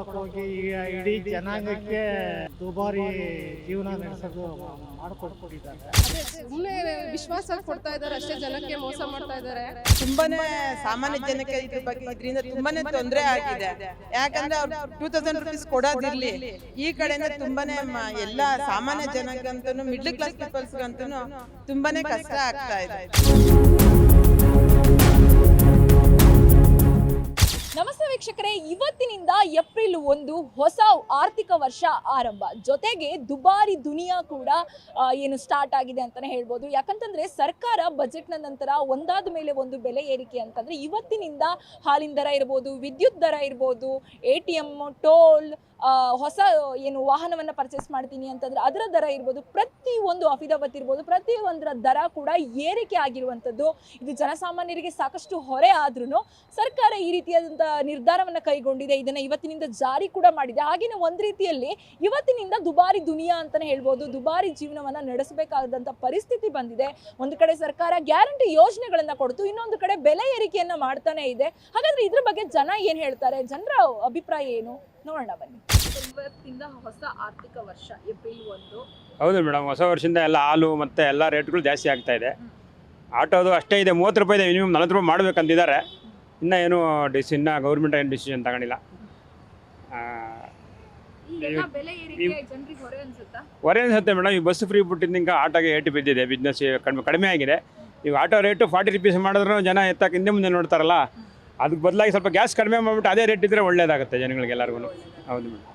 ಕೊಡಕ್ ಹೋಗಿ ಇಡೀ ಜನಾಂಗಕ್ಕೆ ದುಬಾರಿ ಜೀವನ ನಡೆಸೋದು ಮಾಡಿಕೊಟ್ಬಿಟ್ಟಿದ್ದಾರೆ. ಸುಮ್ಮನೆ ವಿಶ್ವಾಸ ಕೊಡ್ತಾ ಇದ್ದಾರೆ ಅಷ್ಟೇ, ಜನಕ್ಕೆ ಮೋಸ ಮಾಡ್ತಾ ಇದ್ದಾರೆ. ತುಂಬಾನೇ ಸಾಮಾನ್ಯ ಜನಕ್ಕೆ ಇದ್ರ ಬಗ್ಗೆ ಇದರಿಂದ ತುಂಬಾನೇ ತೊಂದರೆ ಆಗಿದೆ. ಯಾಕಂದ್ರೆ ಅವ್ರು 2000 ರೂಪೀಸ್ ಕೊಡೋದಿರ್ಲಿ, ಈ ಕಡೆಯಿಂದ ತುಂಬಾನೇ ಎಲ್ಲ ಸಾಮಾನ್ಯ ಜನಕ್ಕಂತೂ ಮಿಡ್ಲ್ ಕ್ಲಾಸ್ ಪೀಪಲ್ಸ್ ಅಂತೂ ತುಂಬಾನೇ ಕಷ್ಟ ಆಗ್ತಾ ಇದೆ. ನಮಸ್ತೆ ವೀಕ್ಷಕರೇ, ಇವತ್ತಿನಿಂದ ಏಪ್ರಿಲ್ 1 ಹೊಸ ಆರ್ಥಿಕ ವರ್ಷ ಆರಂಭ. ಜೊತೆಗೆ ದುಬಾರಿ ದುನಿಯಾ ಕೂಡ ಏನು ಸ್ಟಾರ್ಟ್ ಆಗಿದೆ ಅಂತಾನೆ ಹೇಳ್ಬೋದು. ಯಾಕಂತಂದ್ರೆ ಸರ್ಕಾರ ಬಜೆಟ್ನ ನಂತರ ಒಂದಾದ ಮೇಲೆ ಒಂದು ಬೆಲೆ ಏರಿಕೆ ಅಂತಂದ್ರೆ ಇವತ್ತಿನಿಂದ ಹಾಲಿನ ದರ ಇರ್ಬೋದು, ವಿದ್ಯುತ್ ದರ ಇರ್ಬೋದು, ATM, ಟೋಲ್, ಹೊಸ ಏನು ವಾಹನವನ್ನು ಪರ್ಚೇಸ್ ಮಾಡ್ತೀನಿ ಅಂತಂದ್ರೆ ಅದರ ದರ ಇರ್ಬೋದು, ಪ್ರತಿಯೊಂದು ಅಫಿದಾಬತ್ ಇರ್ಬೋದು, ಪ್ರತಿಯೊಂದರ ದರ ಕೂಡ ಏರಿಕೆ ಆಗಿರುವಂಥದ್ದು. ಇದು ಜನಸಾಮಾನ್ಯರಿಗೆ ಸಾಕಷ್ಟು ಹೊರೆ ಆದ್ರೂ ಸರ್ಕಾರ ಈ ರೀತಿಯಾದಂಥ ನಿರ್ಧಾರವನ್ನು ಕೈಗೊಂಡಿದೆ. ಇದನ್ನು ಇವತ್ತಿನಿಂದ ಜಾರಿ ಕೂಡ ಮಾಡಿದೆ. ಹಾಗೆಯೇ ಒಂದು ರೀತಿಯಲ್ಲಿ ಇವತ್ತಿನಿಂದ ದುಬಾರಿ ದುನಿಯಾ ಅಂತಲೇ ಹೇಳ್ಬೋದು, ದುಬಾರಿ ಜೀವನವನ್ನು ನಡೆಸಬೇಕಾದಂಥ ಪರಿಸ್ಥಿತಿ ಬಂದಿದೆ. ಒಂದು ಕಡೆ ಸರ್ಕಾರ ಗ್ಯಾರಂಟಿ ಯೋಜನೆಗಳನ್ನು ಕೊಡ್ತು, ಇನ್ನೊಂದು ಕಡೆ ಬೆಲೆ ಏರಿಕೆಯನ್ನು ಮಾಡ್ತಾನೆ ಇದೆ. ಹಾಗಾದ್ರೆ ಇದ್ರ ಬಗ್ಗೆ ಜನ ಏನು ಹೇಳ್ತಾರೆ, ಜನರ ಅಭಿಪ್ರಾಯ ಏನು ನೋಡೋಣ ಬನ್ನಿ. ಇವತ್ತಿಂದ ಹೊಸ ಆರ್ಥಿಕ ವರ್ಷ ಏಪ್ರಿಲ್ 1. ಹೌದು ಮೇಡಮ್, ಹೊಸ ವರ್ಷದಿಂದ ಎಲ್ಲ ಹಾಲು ಮತ್ತು ಎಲ್ಲ ರೇಟ್ಗಳು ಜಾಸ್ತಿ ಆಗ್ತಾ ಇದೆ. ಆಟೋದು ಅಷ್ಟೇ ಇದೆ, 30 ರೂಪಾಯಿ ಇದೆ, ಮಿನಿಮಮ್ 40 ರೂಪಾಯಿ ಮಾಡಬೇಕಂತಿದ್ದಾರೆ. ಇನ್ನೂ ಏನು ಇನ್ನೂ ಗೌರ್ಮೆಂಟ್ ಏನು ಡಿಸಿಷನ್ ತಗೊಂಡಿಲ್ಲ. ಹೊರೆ ಅನಿಸುತ್ತೆ ಮೇಡಮ್. ಈ ಬಸ್ ಫ್ರೀ ಬಿಟ್ಟಿದ್ದ ಆಟೋಗೆ ಏಟು ಬಿದ್ದಿದೆ, ಬಿಸ್ನೆಸ್ ಕಡಿಮೆ ಆಗಿದೆ. ಈಗ ಆಟೋ ರೇಟು 40 ರೂಪೀಸ್ ಮಾಡಿದ್ರು ಜನ ಎತ್ತಕ್ಕೆ ಹಿಂದೆ ಮುಂದೆ ನೋಡ್ತಾರಲ್ಲ, ಅದಕ್ಕೆ ಬದಲಾಗಿ ಸ್ವಲ್ಪ ಗ್ಯಾಸ್ ಕಡಿಮೆ ಮಾಡಿಬಿಟ್ಟು ಅದೇ ರೇಟ್ ಇದ್ದರೆ ಒಳ್ಳೇದಾಗುತ್ತೆ ಜನಗಳಿಗೆ ಎಲ್ಲರಿಗೂ. ಹೌದು ಮೇಡಮ್,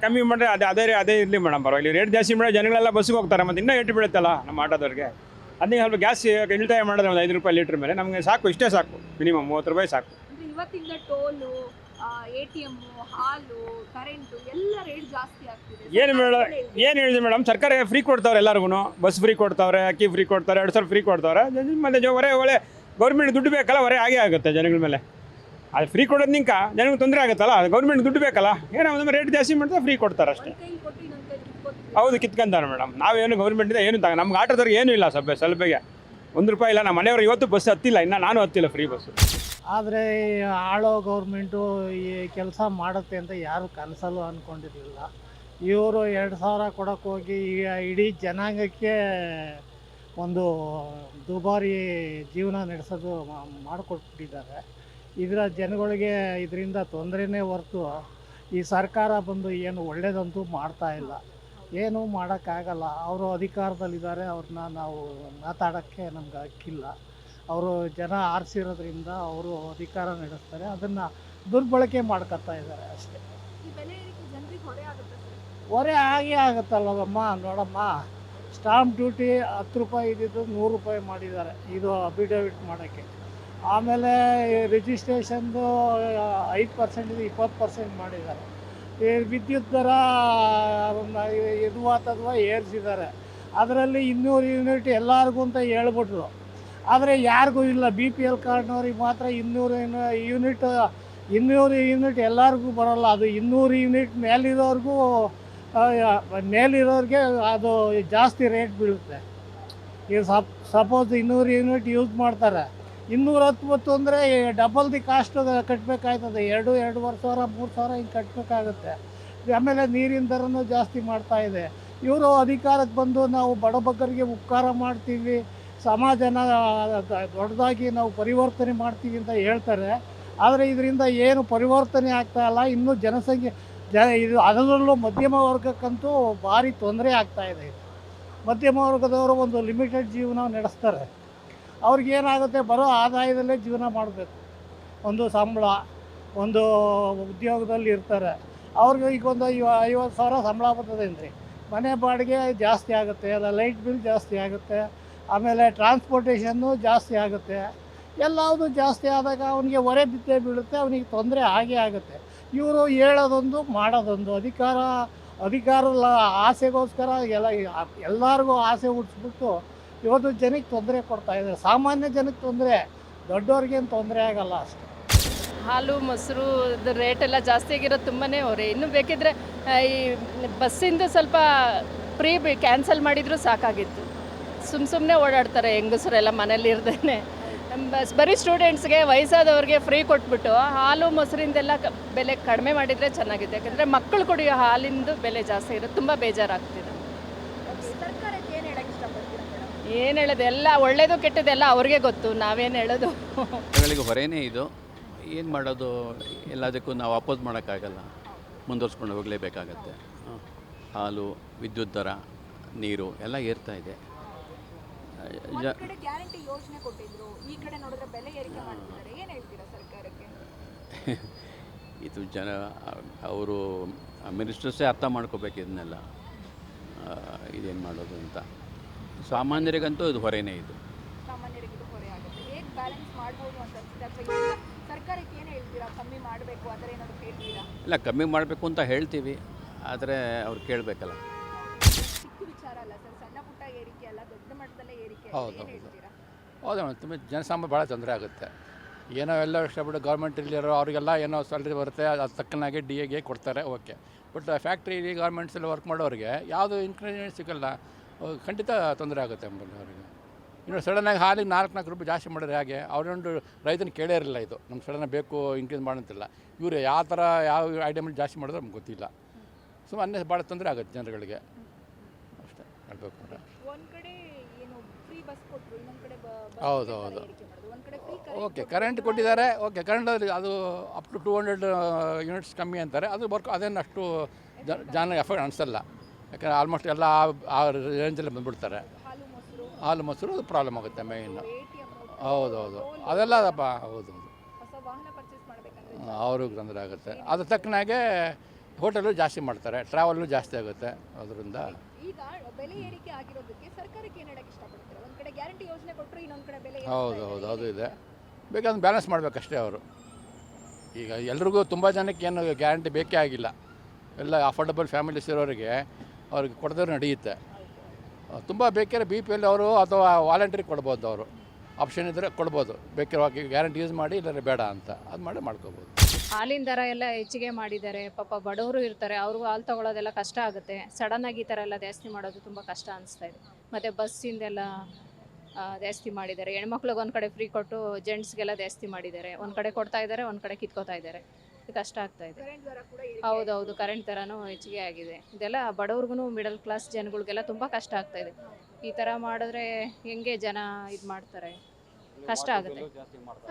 ಕಮ್ಮಿ ಮಾಡಿದ್ರೆ ಅದೇ ಇರಲಿ ಮೇಡಮ್, ಪರವಾಗಿಲ್ಲ. ರೇಟ್ ಜಾಸ್ತಿ ಮಾಡಿದ್ರೆ ಜನಗಳೆಲ್ಲ ಬಸ್ಸಿಗೆ ಹೋಗ್ತಾರೆ, ಮತ್ತು ಇನ್ನೂ ಏಟು ಬೀಳುತ್ತಲ್ಲ ನಮ್ಮ ಆಟೋದವ್ರಿಗೆ. ಅದಕ್ಕೆ ಸ್ವಲ್ಪ ಗ್ಯಾಸ್ ಇಳಿತಾಯ ಮಾಡಿದ್ರೆ ಒಂದು 5 ರೂಪಾಯಿ ಲೀಟ್ರ್ ಮೇಲೆ ನಮಗೆ ಸಾಕು, ಇಷ್ಟೇ ಸಾಕು, ಮಿನಿಮಮ್ 30 ರೂಪಾಯಿ ಸಾಕು. ಇವತ್ತಿಂದ ಟೋಲು, ATM, ಹಾಲು, ಕರೆಂಟು ಎಲ್ಲ ರೇಟ್ ಜಾಸ್ತಿ ಆಗ್ತಿದೆ. ಏನು ಹೇಳಿದೆ ಮೇಡಮ್, ಸರ್ಕಾರ ಫ್ರೀ ಕೊಡ್ತಾವ್ರೆ ಎಲ್ಲರಿಗೂ. ಬಸ್ ಫ್ರೀ ಕೊಡ್ತಾವ್ರೆ, ಅಕ್ಕಿ ಫ್ರೀ ಕೊಡ್ತಾರೆ, 2 ಸಾವಿರ ಫ್ರೀ ಕೊಡ್ತಾವ್ರೆ. ಮತ್ತು ಹೊರೆ ಗೌರ್ಮೆಂಟ್ ದುಡ್ಡು ಬೇಕಲ್ಲ, ಹೊರೆ ಆಗೇ ಆಗುತ್ತೆ ಜನಗಳ ಮೇಲೆ. ಅದು ಫ್ರೀ ಕೊಡೋದ್ನಿಂಕ ಜನಕ್ಕೆ ತೊಂದರೆ ಆಗುತ್ತಲ್ಲ, ಗೌರ್ಮೆಂಟ್ ದುಡ್ಡು ಬೇಕಲ್ಲ, ಏನೋ ಒಂದು ರೇಟ್ ಜಾಸ್ತಿ ಮಾಡ್ತಾರೆ, ಫ್ರೀ ಕೊಡ್ತಾರೆ ಅಷ್ಟೇ. ಹೌದು, ಕಿತ್ಕೊಂತಾರೆ ಮೇಡಮ್. ನಾವೇನು ಗೌರ್ಮೆಂಟಿಂದ ಏನು ನಮ್ಗೆ ಆಟೋದವ್ರಿಗೆ ಏನೂ ಇಲ್ಲ, ಸ್ವಲ್ಪಗೆ 1 ರೂಪಾಯಿ ಇಲ್ಲ. ನಮ್ಮ ಮನೆಯವರು ಇವತ್ತು ಬಸ್ ಹತ್ತಿಲ್ಲ, ಇನ್ನು ನಾನು ಹತ್ತಿಲ್ಲ ಫ್ರೀ ಬಸ್ಸು. ಆದರೆ ಆಳೋ ಗೌರ್ಮೆಂಟು ಈ ಕೆಲಸ ಮಾಡುತ್ತೆ ಅಂತ ಯಾರು ಕನಸಲ್ಲೂ ಅಂದ್ಕೊಂಡಿರಲಿಲ್ಲ. ಇವರು 2000 ಕೊಡೋಕ್ಕೆ ಹೋಗಿ ಈಗ ಇಡೀ ಜನಾಂಗಕ್ಕೆ ಒಂದು ದುಬಾರಿ ಜೀವನ ನಡೆಸೋದು ಮಾಡಿಕೊಟ್ಬಿಟ್ಟಿದ್ದಾರೆ. ಇದರ ಜನಗಳಿಗೆ ಇದರಿಂದ ತೊಂದರೆನೇ ಹೊರತು ಈ ಸರ್ಕಾರ ಬಂದು ಏನು ಒಳ್ಳೆಯದಂತೂ ಮಾಡ್ತಾಯಿಲ್ಲ, ಏನೂ ಮಾಡೋಕ್ಕಾಗಲ್ಲ. ಅವರು ಅಧಿಕಾರದಲ್ಲಿದ್ದಾರೆ, ಅವ್ರನ್ನ ನಾವು ಮಾತಾಡೋಕ್ಕೆ ನಮ್ಗೆ ಹಕ್ಕಿಲ್ಲ. ಅವರು ಜನ ಆರಿಸಿರೋದ್ರಿಂದ ಅವರು ಅಧಿಕಾರ ನಡೆಸ್ತಾರೆ, ಅದನ್ನು ದುರ್ಬಳಕೆ ಮಾಡ್ಕೊತಾ ಇದ್ದಾರೆ ಅಷ್ಟೇ. ಹೊರೆ ಆಗೇ ಆಗುತ್ತಲ್ಲವಮ್ಮ. ನೋಡಮ್ಮ, ಸ್ಟಾಂಪ್ ಡ್ಯೂಟಿ 10 ರೂಪಾಯಿ ಇದ್ದಿದ್ದು 100 ರೂಪಾಯಿ ಮಾಡಿದ್ದಾರೆ, ಇದು ಅಫಿಡವಿಟ್ ಮಾಡೋಕ್ಕೆ. ಆಮೇಲೆ ರಿಜಿಸ್ಟ್ರೇಷನ್ದು 5% ಇದು 20% ಮಾಡಿದ್ದಾರೆ. ಈ ವಿದ್ಯುತ್ ದರ ಅಥವಾ ಏರಿಸಿದ್ದಾರೆ. ಅದರಲ್ಲಿ 200 ಯೂನಿಟ್ ಎಲ್ಲರಿಗೂ ಅಂತ ಹೇಳ್ಬಿಟ್ರು, ಆದರೆ ಯಾರಿಗೂ ಇಲ್ಲ. BPL ಕಾರ್ಡ್ನವ್ರಿಗೆ ಮಾತ್ರ 200 ಯೂನಿಟ್ ಎಲ್ಲರಿಗೂ ಬರೋಲ್ಲ. ಅದು 200 ಯೂನಿಟ್ ಮೇಲಿರೋರಿಗೆ ಅದು ಜಾಸ್ತಿ ರೇಟ್ ಬೀಳುತ್ತೆ. ಈಗ ಸಪೋಸ್ 200 ಯೂನಿಟ್ ಯೂಸ್ ಮಾಡ್ತಾರೆ, 210 ಅಂದರೆ ಡಬಲ್ ದಿ ಕಾಸ್ಟ್ ಕಟ್ಟಬೇಕಾಯ್ತದೆ. 2-2.5 ಸಾವಿರ 3 ಸಾವಿರ ಹಿಂಗೆ ಕಟ್ಟಬೇಕಾಗುತ್ತೆ. ಆಮೇಲೆ ನೀರಿನ ದರನೂ ಜಾಸ್ತಿ ಮಾಡ್ತಾಯಿದೆ. ಇವರು ಅಧಿಕಾರಕ್ಕೆ ಬಂದು ನಾವು ಬಡಬಗ್ಗರಿಗೆ ಉಪಕಾರ ಮಾಡ್ತೀವಿ, ಸಮಾಜನ ದೊಡ್ಡದಾಗಿ ನಾವು ಪರಿವರ್ತನೆ ಮಾಡ್ತೀವಿ ಅಂತ ಹೇಳ್ತಾರೆ. ಆದರೆ ಇದರಿಂದ ಏನು ಪರಿವರ್ತನೆ ಆಗ್ತಾಯಿಲ್ಲ. ಇನ್ನೂ ಜನಸಂಖ್ಯೆ ಇದು ಅದರಲ್ಲೂ ಮಧ್ಯಮ ವರ್ಗಕ್ಕಂತೂ ಭಾರಿ ತೊಂದರೆ ಆಗ್ತಾಯಿದೆ. ಮಧ್ಯಮ ವರ್ಗದವರು ಒಂದು ಲಿಮಿಟೆಡ್ ಜೀವನ ನಡೆಸ್ತಾರೆ. ಅವ್ರಿಗೇನಾಗುತ್ತೆ, ಬರೋ ಆದಾಯದಲ್ಲೇ ಜೀವನ ಮಾಡಬೇಕು. ಒಂದು ಸಂಬಳ, ಒಂದು ಉದ್ಯೋಗದಲ್ಲಿ ಇರ್ತಾರೆ. ಅವ್ರಿಗೆ ಈಗ ಒಂದು 50 ಸಾವಿರ ಸಂಬಳ ಬರ್ತದೆ ಅಂದರೆ ಮನೆ ಬಾಡಿಗೆ ಜಾಸ್ತಿ ಆಗುತ್ತೆ, ಅಲ್ಲ ಲೈಟ್ ಬಿಲ್ ಜಾಸ್ತಿ ಆಗುತ್ತೆ, ಆಮೇಲೆ ಟ್ರಾನ್ಸ್ಪೋರ್ಟೇಷನ್ನು ಜಾಸ್ತಿ ಆಗುತ್ತೆ. ಎಲ್ಲವುದು ಜಾಸ್ತಿ ಆದಾಗ ಅವನಿಗೆ ಹೊರೆ ಬಿದ್ದೇ ಬೀಳುತ್ತೆ, ಅವನಿಗೆ ತೊಂದರೆ ಆಗೇ ಆಗುತ್ತೆ. ಇವರು ಹೇಳೋದೊಂದು ಮಾಡೋದೊಂದು. ಅಧಿಕಾರದ ಆಸೆಗೋಸ್ಕರ ಎಲ್ಲರಿಗೂ ಆಸೆ ಹುಟ್ಟಿಸ್ಬಿಟ್ಟು ಇವತ್ತು ಜನಕ್ಕೆ ತೊಂದರೆ ಕೊಡ್ತಾಯಿದ್ದಾರೆ. ಸಾಮಾನ್ಯ ಜನಕ್ಕೆ ತೊಂದರೆ, ದೊಡ್ಡವ್ರಿಗೇನು ತೊಂದರೆ ಆಗಲ್ಲ ಅಷ್ಟೇ. ಹಾಲು ಮೊಸರು ರೇಟ್ ಎಲ್ಲ ಜಾಸ್ತಿ ಆಗಿರೋದು ತುಂಬಾ ಹೊರೆ. ಇನ್ನು ಬೇಕಿದ್ರೆ ಈ ಬಸ್ಸಿಂದು ಸ್ವಲ್ಪ ಫ್ರೀ ಕ್ಯಾನ್ಸಲ್ ಮಾಡಿದರೂ ಸಾಕಾಗಿತ್ತು. ಸುಮ್ಮನೆ ಓಡಾಡ್ತಾರೆ ಹೆಂಗಸರೆಲ್ಲ ಮನೇಲಿ ಇರ್ದೇನೆ. ಬರೀ ಸ್ಟೂಡೆಂಟ್ಸ್ಗೆ ವಯಸ್ಸಾದವ್ರಿಗೆ ಫ್ರೀ ಕೊಟ್ಬಿಟ್ಟು ಹಾಲು ಮೊಸರಿಂದೆಲ್ಲ ಬೆಲೆ ಕಡಿಮೆ ಮಾಡಿದರೆ ಚೆನ್ನಾಗಿದೆ. ಯಾಕಂದರೆ ಮಕ್ಕಳು ಕುಡಿಯೋ ಹಾಲಿಂದು ಬೆಲೆ ಜಾಸ್ತಿ ಇರುತ್ತೆ, ತುಂಬ ಬೇಜಾರಾಗ್ತಿದೆ. ಸರ್ಕಾರಕ್ಕೆ ಏನು ಹೇಳಕ್ಕೆ ಇಷ್ಟಪಡ್ತೀರಾ ಮೇಡಮ್? ಏನು ಹೇಳೋದು, ಎಲ್ಲ ಒಳ್ಳೇದು ಕೆಟ್ಟದೆಲ್ಲ ಅವ್ರಿಗೆ ಗೊತ್ತು, ನಾವೇನು ಹೇಳೋದು. ಜನಗಳಿಗೆ ಹೊರೆನೇ ಇದು. ಏನು ಮಾಡೋದು, ಎಲ್ಲದಕ್ಕೂ ನಾವು ಅಪೋಸ್ ಮಾಡೋಕ್ಕಾಗಲ್ಲ, ಮುಂದುವರ್ಸ್ಕೊಂಡು ಹೋಗಲೇಬೇಕಾಗತ್ತೆ. ಹಾಲು, ವಿದ್ಯುತ್ ದರ, ನೀರು ಎಲ್ಲ ಏರ್ತಾ ಇದೆ. ಒಂದ್ ಕಡೆ ಗ್ಯಾರಂಟಿ ಯೋಜನೆ ಕೊಟ್ಟಿದ್ರು, ಈ ಕಡೆ ನೋಡಿದ್ರೆ ಬೆಲೆ ಏರಿಕೆ ಮಾಡ್ತಿದ್ದಾರೆ. ಏನು ಹೇಳ್ತೀರಾ ಸರ್ಕಾರಕ್ಕೆ? ಇದು ಅವರು ಮಿನಿಸ್ಟರ್ಸೇ ಅರ್ಥ ಮಾಡ್ಕೋಬೇಕು ಇದನ್ನೆಲ್ಲ, ಇದೇನು ಮಾಡೋದು ಅಂತ. ಸಾಮಾನ್ಯರಿಗಂತೂ ಇದು ಹೊರೆನೇ ಇದು. ಸಾಮಾನ್ಯರಿಗೆ ಇದು ಹೊರೆ ಆಗುತ್ತೆ. ಹೇಗೆ ಬ್ಯಾಲೆನ್ಸ್ ಮಾಡ್ಬೋದು ಅಂತ ಅನ್ಸುತ್ತೆ? ಅಥವಾ ಈಗ ಸರ್ಕಾರಕ್ಕೆ ಏನು ಹೇಳ್ತೀರಾ? ಕಮ್ಮಿ ಮಾಡಬೇಕು ಆ ಥರ ಏನಾದರೂ ಹೇಳ್ತೀರಾ? ಇಲ್ಲ, ಕಮ್ಮಿ ಮಾಡಬೇಕು ಅಂತ ಹೇಳ್ತೀವಿ, ಆದರೆ ಅವ್ರು ಕೇಳಬೇಕಲ್ಲ. ಚಿಕ್ಕ ವಿಚಾರ ಅಲ್ಲ ಸರ್, ಸಣ್ಣ ಪುಟ್ಟ ಏರಿಕೆ ಅಲ್ಲ, ದೊಡ್ಡ ಮಟ್ಟದಲ್ಲೇ ಏರಿಕೆ. ಹೌದು, ಏನು ಹೌದು. ಹೇಳ್ತೀರಾ? ಹೌದಾ, ತುಂಬ ಜನಸಾಮಾನ್ಯ ಭಾಳ ತೊಂದರೆ ಆಗುತ್ತೆ. ಏನೋ ಎಲ್ಲ ಇಷ್ಟಪಟ್ಟು ಗೌರ್ಮೆಂಟಲ್ಲಿರೋ ಅವರಿಗೆಲ್ಲ ಏನೋ ಸ್ಯಾಲ್ರಿ ಬರುತ್ತೆ, ಅದು ತಕ್ಕನಾಗಿ DAಗೆ ಕೊಡ್ತಾರೆ, ಓಕೆ. ಬಟ್ ಫ್ಯಾಕ್ಟ್ರಿ ಗೌರ್ಮೆಂಟ್ಸಲ್ಲಿ ವರ್ಕ್ ಮಾಡೋರಿಗೆ ಯಾವುದು ಇನ್ಕ್ರಿಮೆಂಟ್ ಸಿಗೋಲ್ಲ, ಖಂಡಿತ ತೊಂದರೆ ಆಗುತ್ತೆ ಅವರಿಗೆ. ಇನ್ನು ಸಡನ್ನಾಗಿ ಹಾಲಿಗೆ 4 ರೂಪಾಯಿ ಜಾಸ್ತಿ ಮಾಡಿದ್ರೆ ಹಾಗೆ ಅವರೊಂದು ರೈತನ ಕೇಳೇ ಇರಲಿಲ್ಲ. ಇದು ನಮ್ಗೆ ಸಡನ್ನಾಗಿ ಬೇಕು ಇನ್ಕ್ರೀಸ್ ಮಾಡೋಂತಿಲ್ಲ. ಇವರು ಯಾವ ಥರ ಯಾವ ಐಟಮಲ್ಲಿ ಜಾಸ್ತಿ ಮಾಡಿದ್ರೆ ನಮ್ಗೆ ಗೊತ್ತಿಲ್ಲ. ಸುಮ್ಮನೆ ಭಾಳ ತೊಂದರೆ ಆಗುತ್ತೆ ಜನಗಳಿಗೆ, ಅಷ್ಟೇ ಹೇಳಬೇಕು ಅಂದರೆ. ಒಂದ್ ಕಡೆ ಏನು ಫ್ರೀ ಬಸ್ ಕೊಟ್ಟರು, ಇನ್ನೊಂದ್ ಕಡೆ ಹೌದು, ಹೌದು. ಏರಿಕೆ ಮಾಡಿದ್ರು. ಒಂದ್ ಕಡೆ ಫ್ರೀ ಓಕೆ, ಕರೆಂಟ್ ಕೊಟ್ಟಿದ್ದಾರೆ, ಓಕೆ. ಕರೆಂಟ್ ಅದು ಅಪ್ ಟು 200 ಯೂನಿಟ್ಸ್ ಕಮ್ಮಿ ಅಂತಾರೆ. ಅದು ಅದೇನು ಅಷ್ಟು ಜನ ಎಫೆಕ್ಟ್ ಅನಿಸಲ್ಲ. ಯಾಕಂದರೆ ಆಲ್ಮೋಸ್ಟ್ ಎಲ್ಲ ಆ ರೇಂಜಲ್ಲಿ ಬಂದುಬಿಡ್ತಾರೆ. ಹಾಲು ಮೊಸರು ಅದು ಪ್ರಾಬ್ಲಮ್ ಆಗುತ್ತೆ ಮೇಯ್ನು. ಹೌದು, ಹೌದು, ಅದೆಲ್ಲ ಹೌದು, ಹೌದು. ಹೊಸ ವಾಹನ ಪರ್ಚೇಸ್ ಮಾಡಬೇಕಂದ್ರೆ ಅವ್ರಿಗೆ ತೊಂದರೆ ಆಗುತ್ತೆ. ಅದ್ರ ತಕ್ಕನಾಗೆ ಹೋಟೆಲು ಜಾಸ್ತಿ ಮಾಡ್ತಾರೆ, ಟ್ರಾವೆಲ್ಲು ಜಾಸ್ತಿ ಆಗುತ್ತೆ ಅದರಿಂದ. ಈಗ ಬೆಲೆ ಏರಿಕೆ ಆಗಿರೋದಕ್ಕೆ ಸರ್ಕಾರಕ್ಕೆ ಏನು ಹೇಳಕ್ಕೆ ಇಷ್ಟಪಡ್ತೀರಾ? ಒಂದ್ ಕಡೆ ಗ್ಯಾರಂಟಿ ಯೋಜನೆ ಕೊಟ್ಟರು, ಇನ್ನೊಂದ್ ಕಡೆ ಬೆಲೆ ಹೌದು, ಹೌದು, ಅದು ಇದೆ. ಬೇಕಾದ್ರೆ ಬ್ಯಾಲೆನ್ಸ್ ಮಾಡಬೇಕಷ್ಟೇ ಅವರು. ಈಗ ಎಲ್ರಿಗೂ ತುಂಬ ಜನಕ್ಕೆ ಏನು ಗ್ಯಾರಂಟಿ ಬೇಕೇ ಆಗಿಲ್ಲ. ಎಲ್ಲ ಅಫೋರ್ಡಬಲ್ ಫ್ಯಾಮಿಲೀಸ್ ಇರೋರಿಗೆ ಅವ್ರಿಗೆ ಕೊಡೋದ್ರೆ ನಡೆಯುತ್ತೆ. ತುಂಬ ಬೇಕಾದ್ರೆ BPL ಅವರು ಅಥವಾ ವಾಲಂಟ್ರಿ ಕೊಡ್ಬೋದು, ಅವರು ಆಪ್ಷನ್ ಇದ್ದರೆ ಕೊಡ್ಬೋದು. ಬೇಕಾದ್ರೆ ಗ್ಯಾರಂಟಿ ಯೂಸ್ ಮಾಡಿ, ಇಲ್ಲದ್ರೆ ಬೇಡ ಅಂತ ಅದು ಮಾಡ್ಕೋಬೋದು. ಹಾಲಿನ ದರ ಎಲ್ಲ ಹೆಚ್ಚಿಗೆ ಮಾಡಿದ್ದಾರೆ. ಪಾಪ ಬಡವರು ಇರ್ತಾರೆ, ಅವ್ರಿಗೂ ಹಾಲು ತೊಗೊಳೋದೆಲ್ಲ ಕಷ್ಟ ಆಗುತ್ತೆ. ಸಡನ್ನಾಗಿ ಈ ಥರ ಎಲ್ಲ ಜಾಸ್ತಿ ಮಾಡೋದು ತುಂಬ ಕಷ್ಟ ಅನಿಸ್ತಾ ಇದೆ. ಮತ್ತು ಬಸ್ಸಿಂದೆಲ್ಲ ಜಾಸ್ತಿ ಮಾಡಿದ್ದಾರೆ. ಹೆಣ್ಮಕ್ಳಿಗೆ ಒಂದು ಕಡೆ ಫ್ರೀ ಕೊಟ್ಟು ಜೆಂಟ್ಸ್ಗೆಲ್ಲ ಜಾಸ್ತಿ ಮಾಡಿದ್ದಾರೆ. ಒಂದು ಕಡೆ ಕೊಡ್ತಾ ಇದ್ದಾರೆ, ಒಂದು ಕಡೆ ಕಿತ್ಕೋತಾ ಇದ್ದಾರೆ. ಇದು ಕಷ್ಟ ಆಗ್ತಾ ಇದೆ. ಹೌದೌದು, ಕರೆಂಟ್ ದರನೂ ಹೆಚ್ಚಿಗೆ ಆಗಿದೆ. ಇದೆಲ್ಲ ಬಡವ್ರಿಗೂ, ಮಿಡಲ್ ಕ್ಲಾಸ್ ಜನಗಳಿಗೆಲ್ಲ ತುಂಬ ಕಷ್ಟ ಆಗ್ತಾ ಇದೆ. ಈ ಥರ ಮಾಡಿದ್ರೆ ಹೆಂಗೆ ಜನ ಇದು ಮಾಡ್ತಾರೆ, ಕಷ್ಟ ಆಗುತ್ತೆ.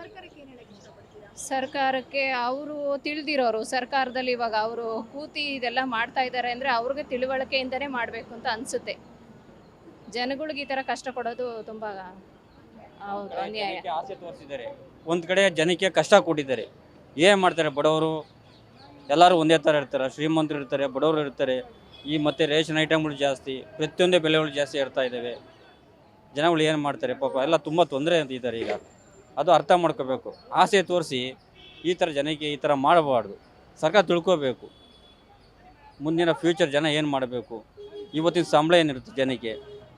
ಸರ್ಕಾರಕ್ಕೆ ಏನು ಹೇಳಕ್ಕೆ ಇಷ್ಟಪಡ್ತೀರಾ? ಸರ್ಕಾರಕ್ಕೆ ಅವರು ತಿಳಿದಿರೋರು, ಸರ್ಕಾರದಲ್ಲಿ ಇವಾಗ ಅವರು ಕೂತಿ ಇದೆಲ್ಲ ಮಾಡ್ತಾ ಇದ್ದಾರೆ ಅಂದರೆ ಅವ್ರಿಗೆ ತಿಳುವಳಿಕೆಯಿಂದನೇ ಮಾಡಬೇಕು ಅಂತ ಅನಿಸುತ್ತೆ. ಜನಗಳಿಗೆ ಈ ಥರ ಕಷ್ಟ ಕೊಡೋದು ತುಂಬ ಹೌದು ಅನ್ಯಾಯ. ಆಸೆ ತೋರಿಸಿದ್ದಾರೆ, ಒಂದು ಕಡೆ ಜನಕ್ಕೆ ಕಷ್ಟ ಕೊಟ್ಟಿದ್ದಾರೆ. ಏನು ಮಾಡ್ತಾರೆ ಬಡವರು ಎಲ್ಲರೂ ಒಂದೇ ಥರ ಇರ್ತಾರೆ. ಶ್ರೀಮಂತರು ಇರ್ತಾರೆ, ಬಡವರು ಇರ್ತಾರೆ. ಈ ಮತ್ತು ರೇಷನ್ ಐಟಮ್ಗಳು ಜಾಸ್ತಿ, ಪ್ರತಿಯೊಂದೇ ಬೆಲೆಗಳು ಜಾಸ್ತಿ ಇರ್ತಾ ಇದ್ದಾವೆ. ಜನಗಳು ಏನು ಮಾಡ್ತಾರೆ ಪಾಪ, ಎಲ್ಲ ತುಂಬ ತೊಂದರೆ ಅಂತಿದ್ದಾರೆ. ಈಗ ಅದು ಅರ್ಥ ಮಾಡ್ಕೋಬೇಕು. ಆಸೆ ತೋರಿಸಿ ಈ ಥರ ಜನಕ್ಕೆ ಈ ಥರ ಮಾಡಬಾರ್ದು. ಸರ್ಕಾರ ತಿಳ್ಕೋಬೇಕು ಮುಂದಿನ ಫ್ಯೂಚರ್ ಜನ ಏನು ಮಾಡಬೇಕು. ಇವತ್ತಿನ ಸಂಬಳ ಏನಿರುತ್ತೆ ಜನಕ್ಕೆ,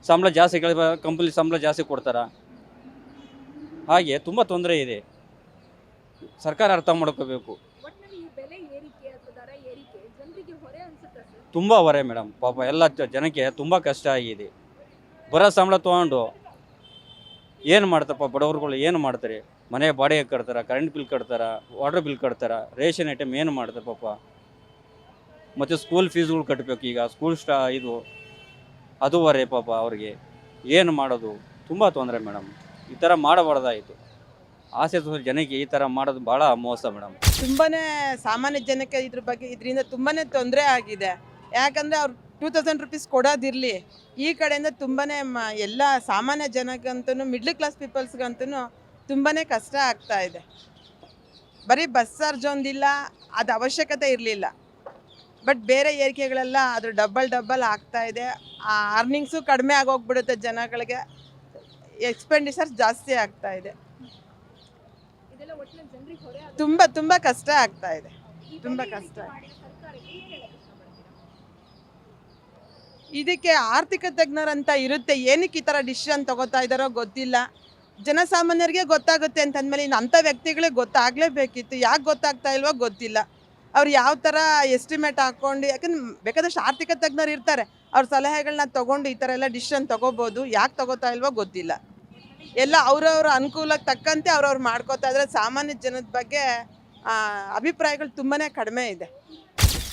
ಸಂಬಳ ಜಾಸ್ತಿ ಕಂಪ್ನಿ ಸಂಬಳ ಜಾಸ್ತಿ ಕೊಡ್ತಾರೆ. ಹಾಗೆ ತುಂಬ ತೊಂದರೆ ಇದೆ, ಸರ್ಕಾರ ಅರ್ಥ ಮಾಡ್ಕೋಬೇಕು. ಒಟ್ಟಿನಲ್ಲಿ ಈ ಬೆಲೆ ಏರಿಕೆ ಅಥವಾ ದರ ಏರಿಕೆ ಜನರಿಗೆ ಹೊರೆ ಅನ್ಸುತ್ತೆ ಸರ್? ತುಂಬ ಹೊರೆ ಮೇಡಮ್, ಪಾಪ ಎಲ್ಲ ಜನಕ್ಕೆ ತುಂಬ ಕಷ್ಟ ಆಗಿದೆ. ಬರೋ ಸಂಬಳ ತೊಗೊಂಡು ಏನು ಮಾಡ್ತಾರಪ್ಪ ಬಡವ್ರುಗಳು, ಏನು ಮಾಡ್ತಾರೆ? ಮನೆ ಬಾಡಿಗೆ ಕಟ್ತಾರೆ, ಕರೆಂಟ್ ಬಿಲ್ ಕಟ್ತಾರೆ, ವಾಟರ್ ಬಿಲ್ ಕಟ್ತಾರೆ, ರೇಷನ್ ಐಟಮ್ ಏನು ಮಾಡ್ತಾರೆ ಪಾಪ. ಮತ್ತು ಸ್ಕೂಲ್ ಫೀಸ್ಗಳು ಕಟ್ಟಬೇಕು. ಈಗ ಸ್ಕೂಲ್ ಇದು ಅದು ಹೊರೆ ಪಾಪ ಅವ್ರಿಗೆ. ಏನು ಮಾಡೋದು? ತುಂಬ ತೊಂದರೆ ಮೇಡಮ್. ಈ ಥರ ಮಾಡಬಾರ್ದಾಯಿತು. ಆಸೆ ಜನಕ್ಕೆ ಈ ಥರ ಮಾಡೋದು ಭಾಳ ಮೋಸ ಮೇಡಮ್. ತುಂಬಾನೇ ಸಾಮಾನ್ಯ ಜನಕ್ಕೆ ಇದರಿಂದ ತುಂಬಾನೇ ತೊಂದರೆ ಆಗಿದೆ. ಯಾಕಂದ್ರೆ ಅವ್ರು 2000 ರೂಪೀಸ್ ಕೊಡೋದಿರಲಿ, ಈ ಕಡೆಯಿಂದ ತುಂಬಾನೇ ಎಲ್ಲ ಸಾಮಾನ್ಯ ಜನಕ್ಕಂತೂ, ಮಿಡ್ಲ್ ಕ್ಲಾಸ್ ಪೀಪಲ್ಸ್ಗಂತೂ ತುಂಬಾನೇ ಕಷ್ಟ ಆಗ್ತಾ ಇದೆ. ಬರೀ ಬಸ್ ಚಾರ್ಜ್ ಒಂದಿಲ್ಲ, ಅದು ಅವಶ್ಯಕತೆ ಇರಲಿಲ್ಲ. ಬಟ್ ಬೇರೆ ಏರಿಕೆಗಳೆಲ್ಲ ಅದು ಡಬಲ್ ಆಗ್ತಾ ಇದೆ. ಆ ಅರ್ನಿಂಗ್ಸು ಕಡಿಮೆ ಆಗೋಗ್ಬಿಡುತ್ತೆ ಜನಗಳಿಗೆ, ಎಕ್ಸ್ಪೆಂಡಿಚರ್ಸ್ ಜಾಸ್ತಿ ಆಗ್ತಾ ಇದೆ. ಇದೆಲ್ಲ ಒಟ್ಟಿನಲ್ಲಿ ಜನರಿಗೆ ಹೊರೆ ಆಗುತ್ತೆ. ತುಂಬ ಕಷ್ಟ ಆಗ್ತಾ ಇದೆ, ತುಂಬ ಕಷ್ಟ. ಸರ್ಕಾರಕ್ಕೆ ಏನು ಹೇಳಕ್ಕೆ ಇಷ್ಟಪಡ್ತೀರಾ? ಇದಕ್ಕೆ ಆರ್ಥಿಕ ತಜ್ಞರಂತ ಇರುತ್ತೆ, ಏನಕ್ಕೆ ಈ ಥರ ಡಿಸಿಷನ್ ತಗೋತಾ ಇದ್ದಾರೋ ಗೊತ್ತಿಲ್ಲ. ಜನಸಾಮಾನ್ಯರಿಗೆ ಗೊತ್ತಾಗುತ್ತೆ ಅಂತಂದಮೇಲೆ ಇನ್ನು ಅಂಥ ವ್ಯಕ್ತಿಗಳಿಗೆ ಗೊತ್ತಾಗಲೇಬೇಕಿತ್ತು. ಯಾಕೆ ಗೊತ್ತಾಗ್ತಾ ಇಲ್ವೋ ಗೊತ್ತಿಲ್ಲ. ಅವ್ರು ಯಾವ ಥರ ಎಸ್ಟಿಮೇಟ್ ಹಾಕ್ಕೊಂಡು, ಯಾಕಂದ್ರೆ ಬೇಕಾದಷ್ಟು ಆರ್ಥಿಕ ತಜ್ಞರು ಇರ್ತಾರೆ, ಅವ್ರ ಸಲಹೆಗಳನ್ನ ತೊಗೊಂಡು ಈ ಥರ ಎಲ್ಲ ಡಿಸಿಷನ್ ತೊಗೋಬೋದು. ಯಾಕೆ ತೊಗೋತಾ ಇಲ್ವೋ ಗೊತ್ತಿಲ್ಲ. ಎಲ್ಲ ಅವ್ರವ್ರ ಅನುಕೂಲಕ್ಕೆ ತಕ್ಕಂತೆ ಅವ್ರವ್ರು ಮಾಡ್ಕೋತಾ ಇದ್ರೆ ಸಾಮಾನ್ಯ ಜನದ ಬಗ್ಗೆ ಅಭಿಪ್ರಾಯಗಳು ತುಂಬಾ ಕಡಿಮೆ ಇದೆ.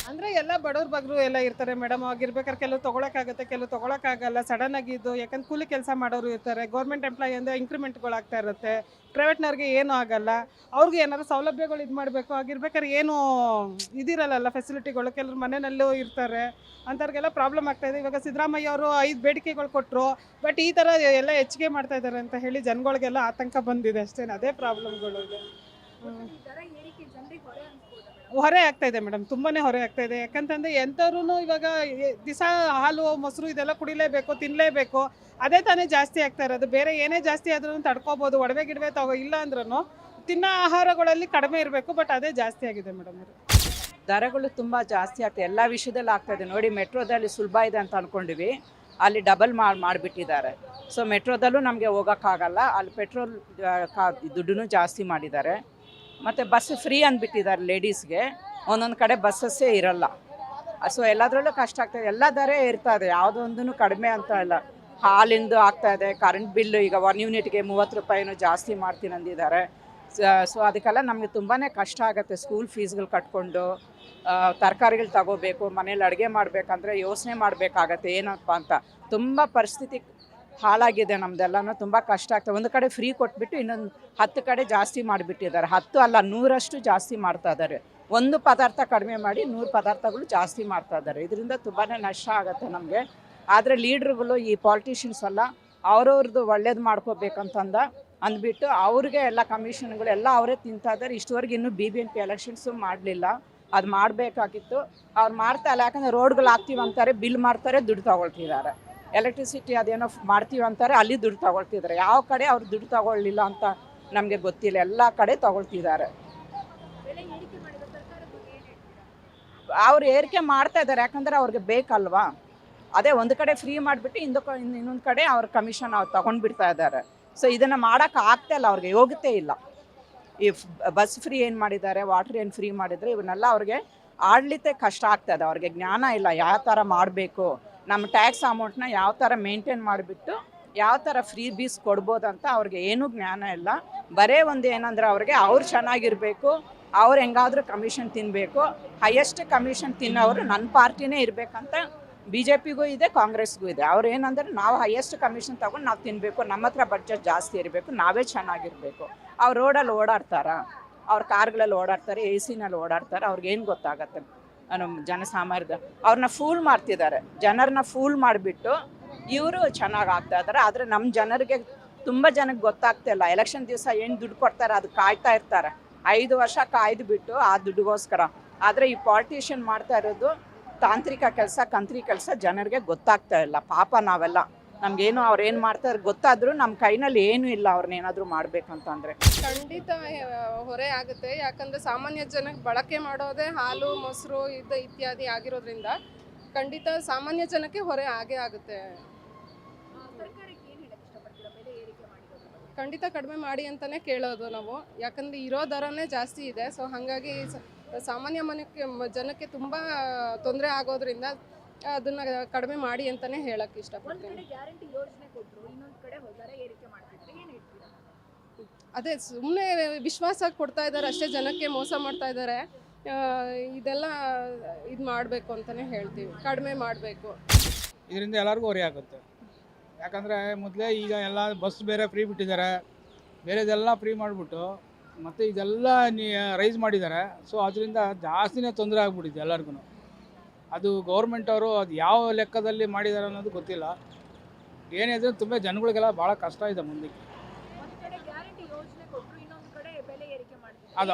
ಅಂದರೆ ಎಲ್ಲ ಬಡವ್ರ ಬಗ್ರು ಎಲ್ಲ ಇರ್ತಾರೆ ಮೇಡಮ್. ಆಗಿರ್ಬೇಕಾದ್ರೆ ಕೆಲವು ತೊಗೊಳಕ್ಕಾಗುತ್ತೆ, ಕೆಲವು ತೊಗೊಳಕ್ಕಾಗಲ್ಲ. ಸಡನ್ ಆಗಿದ್ದು ಯಾಕಂದ್ರೆ ಕೂಲಿ ಕೆಲಸ ಮಾಡೋರು ಇರ್ತಾರೆ. ಗೌರ್ಮೆಂಟ್ ಎಂಪ್ಲಾಯಿ ಅಂದರೆ ಇಂಕ್ರಿಮೆಂಟ್ಗಳಾಗ್ತಾ ಇರುತ್ತೆ. ಪ್ರೈವೇಟ್ನವ್ರಿಗೆ ಏನೂ ಆಗಲ್ಲ. ಅವ್ರಿಗೆ ಏನಾದ್ರು ಸೌಲಭ್ಯಗಳು ಇದು ಮಾಡಬೇಕು. ಆಗಿರ್ಬೇಕಾದ್ರೆ ಏನೂ ಇದಿರಲ್ಲ ಫೆಸಿಲಿಟಿಗಳು. ಕೆಲವ್ರು ಮನೆಯಲ್ಲೂ ಇರ್ತಾರೆ, ಅಂಥವ್ರಿಗೆಲ್ಲ ಪ್ರಾಬ್ಲಮ್ ಆಗ್ತಾಯಿದೆ. ಇವಾಗ ಸಿದ್ದರಾಮಯ್ಯ ಅವರು 5 ಬೇಡಿಕೆಗಳು ಕೊಟ್ಟರು, ಬಟ್ ಈ ಥರ ಎಲ್ಲ ಹೆಚ್ಚಿಗೆ ಮಾಡ್ತಾ ಇದ್ದಾರೆ ಅಂತ ಹೇಳಿ ಜನಗಳಿಗೆಲ್ಲ ಆತಂಕ ಬಂದಿದೆ ಅಷ್ಟೇ. ಅದೇ ಪ್ರಾಬ್ಲಮ್ಗಳು ಇದೆ. ಹೊರೆ ಆಗ್ತಾ ಇದೆ ಮೇಡಮ್, ತುಂಬಾ ಹೊರೆ ಆಗ್ತಾ ಇದೆ. ಯಾಕಂತಂದರೆ ಎಂಥವ್ರು ಇವಾಗ ದಿವಸ ಹಾಲು ಮೊಸರು ಇದೆಲ್ಲ ಕುಡಿಲೇಬೇಕು, ತಿನ್ನಲೇಬೇಕು. ಅದೇ ತಾನೇ ಜಾಸ್ತಿ ಆಗ್ತಾ ಇರೋದು. ಬೇರೆ ಏನೇ ಜಾಸ್ತಿ ಆದ್ರೂ ತಡ್ಕೋಬೋದು. ಒಡವೆ ಗಿಡವೆ ಇಲ್ಲ ಅಂದ್ರೂ ತಿನ್ನೋ ಆಹಾರಗಳಲ್ಲಿ ಕಡಿಮೆ ಇರಬೇಕು, ಬಟ್ ಅದೇ ಜಾಸ್ತಿ ಆಗಿದೆ ಮೇಡಮ್. ದರಗಳು ತುಂಬ ಜಾಸ್ತಿ ಆಗ್ತದೆ, ಎಲ್ಲ ವಿಷಯದಲ್ಲಿ ಆಗ್ತಾಯಿದೆ. ನೋಡಿ, ಮೆಟ್ರೋದಲ್ಲಿ ಸುಲಭ ಇದೆ ಅಂತ ಅಂದ್ಕೊಂಡಿವಿ, ಅಲ್ಲಿ ಡಬಲ್ ಮಾಡಿಬಿಟ್ಟಿದ್ದಾರೆ. ಸೊ ಮೆಟ್ರೋದಲ್ಲೂ ನಮಗೆ ಹೋಗೋಕ್ಕಾಗಲ್ಲ. ಅಲ್ಲಿ ಪೆಟ್ರೋಲ್ ದುಡ್ಡನ್ನು ಜಾಸ್ತಿ ಮಾಡಿದ್ದಾರೆ. ಮತ್ತು ಬಸ್ ಫ್ರೀ ಅಂದ್ಬಿಟ್ಟಿದ್ದಾರೆ ಲೇಡೀಸ್ಗೆ. ಒಂದೊಂದು ಕಡೆ ಬಸ್ಸಸ್ಸೇ ಇರಲ್ಲ. ಸೊ ಎಲ್ಲದರಲ್ಲೂ ಕಷ್ಟ ಆಗ್ತಾಯಿದೆ. ಎಲ್ಲ ದರ ಇರ್ತದೆ, ಯಾವುದೊಂದೂ ಕಡಿಮೆ ಅಂತ ಇಲ್ಲ. ಹಾಲಿಂದು ಆಗ್ತಾಯಿದೆ, ಕರೆಂಟ್ ಬಿಲ್ಲು ಈಗ 1 ಯೂನಿಟ್ಗೆ 30 ರೂಪಾಯಿನೂ ಜಾಸ್ತಿ ಮಾಡ್ತೀನಿ ಅಂದಿದ್ದಾರೆ. ಸೊ ಅದಕ್ಕೆಲ್ಲ ನಮಗೆ ತುಂಬಾ ಕಷ್ಟ ಆಗುತ್ತೆ. ಸ್ಕೂಲ್ ಫೀಸ್ಗಳು ಕಟ್ಕೊಂಡು ತರಕಾರಿಗಳು ತಗೋಬೇಕು, ಮನೇಲಿ ಅಡುಗೆ ಮಾಡಬೇಕಂದ್ರೆ ಯೋಚನೆ ಮಾಡಬೇಕಾಗತ್ತೆ ಏನಪ್ಪ ಅಂತ. ತುಂಬ ಪರಿಸ್ಥಿತಿ ಹಾಳಾಗಿದೆ ನಮ್ಮದೆಲ್ಲನೂ. ತುಂಬ ಕಷ್ಟ ಆಗ್ತದೆ. ಒಂದು ಕಡೆ ಫ್ರೀ ಕೊಟ್ಬಿಟ್ಟು ಇನ್ನೊಂದು 10 ಕಡೆ ಜಾಸ್ತಿ ಮಾಡಿಬಿಟ್ಟಿದ್ದಾರೆ. 10 ಅಲ್ಲ 100ರಷ್ಟು ಜಾಸ್ತಿ ಮಾಡ್ತಾ ಇದ್ದಾರೆ. ಒಂದು ಪದಾರ್ಥ ಕಡಿಮೆ ಮಾಡಿ 100 ಪದಾರ್ಥಗಳು ಜಾಸ್ತಿ ಮಾಡ್ತಾ ಇದ್ದಾರೆ. ಇದರಿಂದ ತುಂಬಾ ನಷ್ಟ ಆಗುತ್ತೆ ನಮಗೆ. ಆದರೆ ಲೀಡ್ರುಗಳು, ಈ ಪಾಲಿಟಿಷಿಯನ್ಸ್ ಎಲ್ಲ ಅವ್ರವ್ರದ್ದು ಒಳ್ಳೇದು ಮಾಡ್ಕೋಬೇಕಂತಂದ ಅಂದ್ಬಿಟ್ಟು ಅವ್ರಿಗೆ ಎಲ್ಲ ಕಮಿಷನ್ಗಳು ಎಲ್ಲ ಅವರೇ ತಿಂತಾ ಇದ್ದಾರೆ. ಇಷ್ಟವರೆಗೆ ಇನ್ನೂ BBMP ಎಲೆಕ್ಷನ್ಸು ಮಾಡಲಿಲ್ಲ. ಅದು ಮಾಡಬೇಕಾಗಿತ್ತು, ಅವ್ರು ಮಾಡ್ತಾ ಇಲ್ಲ. ಯಾಕಂದರೆ ರೋಡ್ಗಳು ಹಾಕ್ತೀವಿ ಅಂತಾರೆ, ಬಿಲ್ ಮಾಡ್ತಾರೆ, ದುಡ್ಡು ತೊಗೊಳ್ತಿದ್ದಾರೆ. ಎಲೆಕ್ಟ್ರಿಸಿಟಿ ಅದೇನೋ ಮಾಡ್ತೀವಿ ಅಂತಾರೆ, ಅಲ್ಲಿ ದುಡ್ಡು ತೊಗೊಳ್ತಿದ್ದಾರೆ. ಯಾವ ಕಡೆ ಅವ್ರು ದುಡ್ಡು ತೊಗೊಳ್ಳಿಲ್ಲ ಅಂತ ನಮಗೆ ಗೊತ್ತಿಲ್ಲ, ಎಲ್ಲ ಕಡೆ ತೊಗೊಳ್ತಿದ್ದಾರೆ. ಅವ್ರು ಏರಿಕೆ ಮಾಡ್ತಾ ಇದ್ದಾರೆ, ಯಾಕಂದರೆ ಅವ್ರಿಗೆ ಬೇಕಲ್ವಾ. ಅದೇ ಒಂದು ಕಡೆ ಫ್ರೀ ಮಾಡಿಬಿಟ್ಟು ಇನ್ನೊಂದು ಕಡೆ ಅವ್ರ ಕಮಿಷನ್ ಅವ್ರು ತೊಗೊಂಡ್ಬಿಡ್ತಾ ಇದ್ದಾರೆ. ಸೊ ಇದನ್ನು ಮಾಡೋಕ್ಕೆ ಆಗ್ತಾಯಿಲ್ಲ, ಅವ್ರಿಗೆ ಯೋಗ್ಯತೆ ಇಲ್ಲ. ಈ ಬಸ್ ಫ್ರೀ ಏನು ಮಾಡಿದ್ದಾರೆ, ವಾಟರ್ ಏನು ಫ್ರೀ ಮಾಡಿದರೆ, ಇವನ್ನೆಲ್ಲ ಅವ್ರಿಗೆ ಆಡಳಿತ ಕಷ್ಟ ಆಗ್ತದೆ. ಅವ್ರಿಗೆ ಜ್ಞಾನ ಇಲ್ಲ ಯಾವ ಥರ ಮಾಡಬೇಕು, ನಮ್ಮ ಟ್ಯಾಕ್ಸ್ ಅಮೌಂಟ್ನ ಯಾವ ಥರ ಮೇಂಟೈನ್ ಮಾಡಿಬಿಟ್ಟು ಯಾವ ಥರ ಫ್ರೀ ಬೀಸ್ ಕೊಡ್ಬೋದಂತ ಅವ್ರಿಗೆ ಏನೂ ಜ್ಞಾನ ಇಲ್ಲ. ಬರೇ ಒಂದು ಏನಂದ್ರೆ ಅವ್ರಿಗೆ ಅವ್ರು ಚೆನ್ನಾಗಿರಬೇಕು, ಅವ್ರು ಹೆಂಗಾದ್ರೂ ಕಮಿಷನ್ ತಿನ್ನಬೇಕು. ಹೈಯೆಸ್ಟ್ ಕಮಿಷನ್ ತಿನ್ನೋರು ನನ್ನ ಪಾರ್ಟಿನೇ ಇರಬೇಕಂತ BJPಗೂ ಇದೆ, ಕಾಂಗ್ರೆಸ್ಗೂ ಇದೆ. ಅವ್ರು ಏನಂದ್ರೆ ನಾವು ಹೈಯೆಸ್ಟ್ ಕಮಿಷನ್ ತೊಗೊಂಡು ನಾವು ತಿನ್ನಬೇಕು, ನಮ್ಮ ಹತ್ರ ಬಡ್ಜೆಟ್ ಜಾಸ್ತಿ ಇರಬೇಕು, ನಾವೇ ಚೆನ್ನಾಗಿರಬೇಕು. ಅವ್ರು ರೋಡಲ್ಲಿ ಓಡಾಡ್ತಾರ, ಅವ್ರ ಕಾರ್ಗಳಲ್ಲಿ ಓಡಾಡ್ತಾರೆ, AC ನಲ್ಲಿ ಓಡಾಡ್ತಾರೆ. ಅವ್ರಿಗೇನು ಗೊತ್ತಾಗತ್ತೆ ನಮ್ಮ ಜನಸಾಮಾನ್ಯದ. ಅವ್ರನ್ನ ಫೂಲ್ ಮಾಡ್ತಿದ್ದಾರೆ, ಜನರನ್ನ ಫೂಲ್ ಮಾಡಿಬಿಟ್ಟು ಇವರು ಚೆನ್ನಾಗಿ ಆಗ್ತಾ ಇದ್ದಾರೆ. ಆದರೆ ನಮ್ಮ ಜನರಿಗೆ ತುಂಬ ಜನಕ್ಕೆ ಗೊತ್ತಾಗ್ತಿಲ್ಲ. ಎಲೆಕ್ಷನ್ ದಿವಸ ಏನು ದುಡ್ಡು ಕೊಡ್ತಾರೆ ಅದು ಕಾಯ್ತಾ ಇರ್ತಾರೆ. 5 ವರ್ಷ ಕಾಯ್ದು ಬಿಟ್ಟು ಆ ದುಡ್ಡುಗೋಸ್ಕರ. ಆದರೆ ಈ ಪಾಲಿಟಿಷಿಯನ್ ಮಾಡ್ತಾ ಇರೋದು ತಾಂತ್ರಿಕ ಕೆಲಸ, ಕಂತ್ರಿ ಕೆಲಸ ಜನರಿಗೆ ಗೊತ್ತಾಗ್ತಾ ಇಲ್ಲ. ಪಾಪ ನಾವೆಲ್ಲ ನಮಗೇನು ಅವ್ರು ಏನು ಮಾಡ್ತಾರೆ ಗೊತ್ತಾದರೂ ನಮ್ಮ ಕೈನಲ್ಲಿ ಏನೂ ಇಲ್ಲ ಅವ್ರನ್ನೇನಾದರೂ ಮಾಡಬೇಕಂತಂದರೆ. ಖಂಡಿತ ಹೊರೆ ಆಗುತ್ತೆ. ಯಾಕಂದರೆ ಸಾಮಾನ್ಯ ಜನಕ್ಕೆ ಬಳಕೆ ಮಾಡೋದೇ ಹಾಲು ಮೊಸರು ಇತ್ಯಾದಿ ಆಗಿರೋದ್ರಿಂದ ಖಂಡಿತ ಸಾಮಾನ್ಯ ಜನಕ್ಕೆ ಹೊರೆ ಆಗೇ ಆಗುತ್ತೆ. ಖಂಡಿತ ಕಡಿಮೆ ಮಾಡಿ ಅಂತಲೇ ಕೇಳೋದು ನಾವು. ಯಾಕಂದರೆ ಇರೋ ದರನೇ ಜಾಸ್ತಿ ಇದೆ. ಸೊ ಹಾಗಾಗಿ ಸಾಮಾನ್ಯ ಜನಕ್ಕೆ ತುಂಬ ತೊಂದರೆ ಆಗೋದ್ರಿಂದ ಅದನ್ನು ಕಡಿಮೆ ಮಾಡಿ ಅಂತಲೇ ಹೇಳೋಕ್ಕೆ ಇಷ್ಟಪಡ್ತೀನಿ. ಅದೇ ಸುಮ್ಮನೆ ವಿಶ್ವಾಸ ಕೊಡ್ತಾ ಇದ್ದಾರೆ ಅಷ್ಟೇ, ಜನಕ್ಕೆ ಮೋಸ ಮಾಡ್ತಾ ಇದ್ದಾರೆ. ಇದೆಲ್ಲ ಇದು ಮಾಡಬೇಕು ಅಂತಲೇ ಹೇಳ್ತೀವಿ, ಕಡಿಮೆ ಮಾಡಬೇಕು. ಇದರಿಂದ ಎಲ್ಲರಿಗೂ ಹೊರೆ ಆಗುತ್ತೆ. ಯಾಕಂದರೆ ಮೊದಲೇ ಈಗ ಎಲ್ಲ ಬಸ್ ಬೇರೆ ಫ್ರೀ ಬಿಟ್ಟಿದ್ದಾರೆ, ಬೇರೆದೆಲ್ಲ ಫ್ರೀ ಮಾಡಿಬಿಟ್ಟು ಮತ್ತು ಇದೆಲ್ಲ ರೈಸ್ ಮಾಡಿದ್ದಾರೆ. ಸೊ ಅದರಿಂದ ಜಾಸ್ತಿನೇ ತೊಂದರೆ ಆಗ್ಬಿಟ್ಟಿದೆ ಎಲ್ಲರಿಗೂ. ಅದು ಗೌರ್ಮೆಂಟ್ ಅವರು ಅದು ಯಾವ ಲೆಕ್ಕದಲ್ಲಿ ಮಾಡಿದ್ದಾರೆ ಅನ್ನೋದು ಗೊತ್ತಿಲ್ಲ. ಏನಿದ್ರೆ ತುಂಬ ಜನಗಳಿಗೆಲ್ಲ ಭಾಳ ಕಷ್ಟ ಇದೆ ಮುಂದಕ್ಕೆ. ಅದು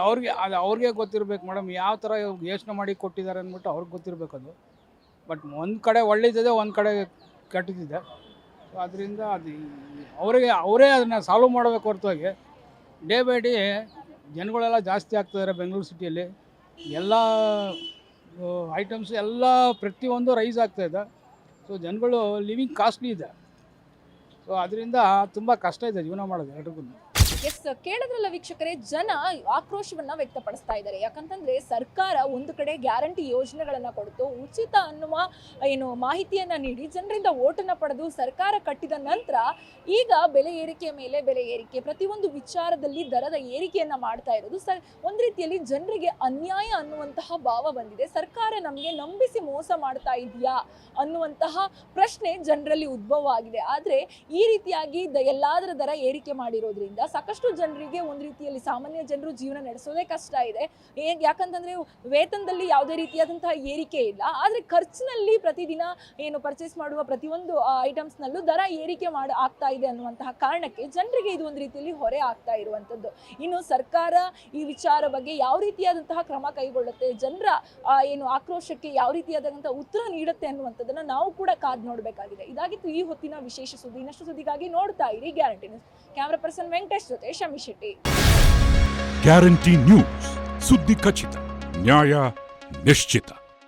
ಅವ್ರಿಗೆ ಗೊತ್ತಿರಬೇಕು ಮೇಡಮ್, ಯಾವ ಥರ ಯೋಚನೆ ಮಾಡಿ ಕೊಟ್ಟಿದ್ದಾರೆ ಅಂದ್ಬಿಟ್ಟು ಅವ್ರಿಗೆ ಗೊತ್ತಿರಬೇಕು ಅದು. ಬಟ್ ಒಂದು ಕಡೆ ಒಳ್ಳೇದಿದೆ, ಒಂದು ಕಡೆ ಕೆಟ್ಟದಿದೆ. ಸೊ ಅದರಿಂದ ಅದು ಅವರೇ ಅದನ್ನು ಸಾಲ್ವ್ ಮಾಡಬೇಕು ಹೊರತಾಗಿ ಡೇ ಬೈ ಡೇ ಜನಗಳೆಲ್ಲ ಜಾಸ್ತಿ ಆಗ್ತಿದ್ದಾರೆ. ಬೆಂಗಳೂರು ಸಿಟಿಯಲ್ಲಿ ಎಲ್ಲ ಐಟಮ್ಸ್ ಎಲ್ಲ ಪ್ರತಿಯೊಂದು ರೈಸ್ ಆಗ್ತಾಯಿದೆ. ಸೊ ಜನಗಳು ಲಿವಿಂಗ್ ಕಾಸ್ಟ್ಲಿ ಇದೆ. ಸೊ ಅದರಿಂದ ತುಂಬ ಕಷ್ಟ ಇದೆ ಜೀವನ ಮಾಡೋದು ಎಲ್ರಿಗೂ. ಎಸ್, ಕೇಳಿದ್ರಲ್ಲ ವೀಕ್ಷಕರೇ, ಜನ ಆಕ್ರೋಶವನ್ನ ವ್ಯಕ್ತಪಡಿಸ್ತಾ ಇದ್ದಾರೆ. ಯಾಕಂತಂದ್ರೆ ಸರ್ಕಾರ ಒಂದು ಕಡೆ ಗ್ಯಾರಂಟಿ ಯೋಜನೆಗಳನ್ನ ಕೊಡ್ತು, ಉಚಿತ ಅನ್ನುವ ಮಾಹಿತಿಯನ್ನ ನೀಡಿ ಜನರಿಂದ ಓಟನ್ನ ಪಡೆದು ಸರ್ಕಾರ ಕಟ್ಟಿದ ನಂತರ ಈಗ ಬೆಲೆ ಏರಿಕೆ ಮೇಲೆ ಬೆಲೆ ಏರಿಕೆ, ಪ್ರತಿಯೊಂದು ವಿಚಾರದಲ್ಲಿ ದರದ ಏರಿಕೆಯನ್ನ ಮಾಡ್ತಾ ಇರೋದು ಒಂದ್ ರೀತಿಯಲ್ಲಿ ಜನರಿಗೆ ಅನ್ಯಾಯ ಅನ್ನುವಂತಹ ಭಾವ ಬಂದಿದೆ. ಸರ್ಕಾರ ನಮಗೆ ನಂಬಿಸಿ ಮೋಸ ಮಾಡ್ತಾ ಇದೆಯಾ ಅನ್ನುವಂತಹ ಪ್ರಶ್ನೆ ಜನರಲ್ಲಿ ಉದ್ಭವ ಆಗಿದೆ. ಆದ್ರೆ ಈ ರೀತಿಯಾಗಿ ಎಲ್ಲಾದರ ದರ ಏರಿಕೆ ಮಾಡಿರೋದ್ರಿಂದ ಸಾಕಷ್ಟು ಜನರಿಗೆ ಒಂದು ರೀತಿಯಲ್ಲಿ ಸಾಮಾನ್ಯ ಜನರು ಜೀವನ ನಡೆಸೋದೇ ಕಷ್ಟ ಇದೆ. ಯಾಕಂತಂದ್ರೆ ವೇತನದಲ್ಲಿ ಯಾವುದೇ ರೀತಿಯಾದಂತಹ ಏರಿಕೆ ಇಲ್ಲ, ಆದ್ರೆ ಖರ್ಚಿನಲ್ಲಿ ಪ್ರತಿದಿನ ಪರ್ಚೇಸ್ ಮಾಡುವ ಪ್ರತಿಯೊಂದು ಐಟಮ್ಸ್ನಲ್ಲೂ ದರ ಏರಿಕೆ ಆಗ್ತಾ ಇದೆ ಅನ್ನುವಂತಹ ಕಾರಣಕ್ಕೆ ಜನರಿಗೆ ಇದು ಒಂದು ರೀತಿಯಲ್ಲಿ ಹೊರೆ ಆಗ್ತಾ ಇರುವಂತದ್ದು. ಇನ್ನು ಸರ್ಕಾರ ಈ ವಿಚಾರ ಬಗ್ಗೆ ಯಾವ ರೀತಿಯಾದಂತಹ ಕ್ರಮ ಕೈಗೊಳ್ಳುತ್ತೆ, ಜನರ ಆಕ್ರೋಶಕ್ಕೆ ಯಾವ ರೀತಿಯಾದಂತಹ ಉತ್ತರ ನೀಡುತ್ತೆ ಅನ್ನುವಂಥದ್ದನ್ನ ನಾವು ಕೂಡ ಕಾದ್ ನೋಡಬೇಕಾಗಿದೆ. ಇದಾಗಿತ್ತು ಈ ಹೊತ್ತಿನ ವಿಶೇಷ ಸುದ್ದಿ. ಇನ್ನಷ್ಟು ಸುದ್ದಿಗಾಗಿ ನೋಡ್ತಾ ಇರಿ guarantee news. Camera person Venkatesh ಜೊತೆ ಶಮಿ ಶೆಟ್ಟಿ. ಗ್ಯಾರಂಟಿ ನ್ಯೂಸ್, ಸುದ್ದಿ ಖಚಿತ, ನ್ಯಾಯ ನಿಶ್ಚಿತ.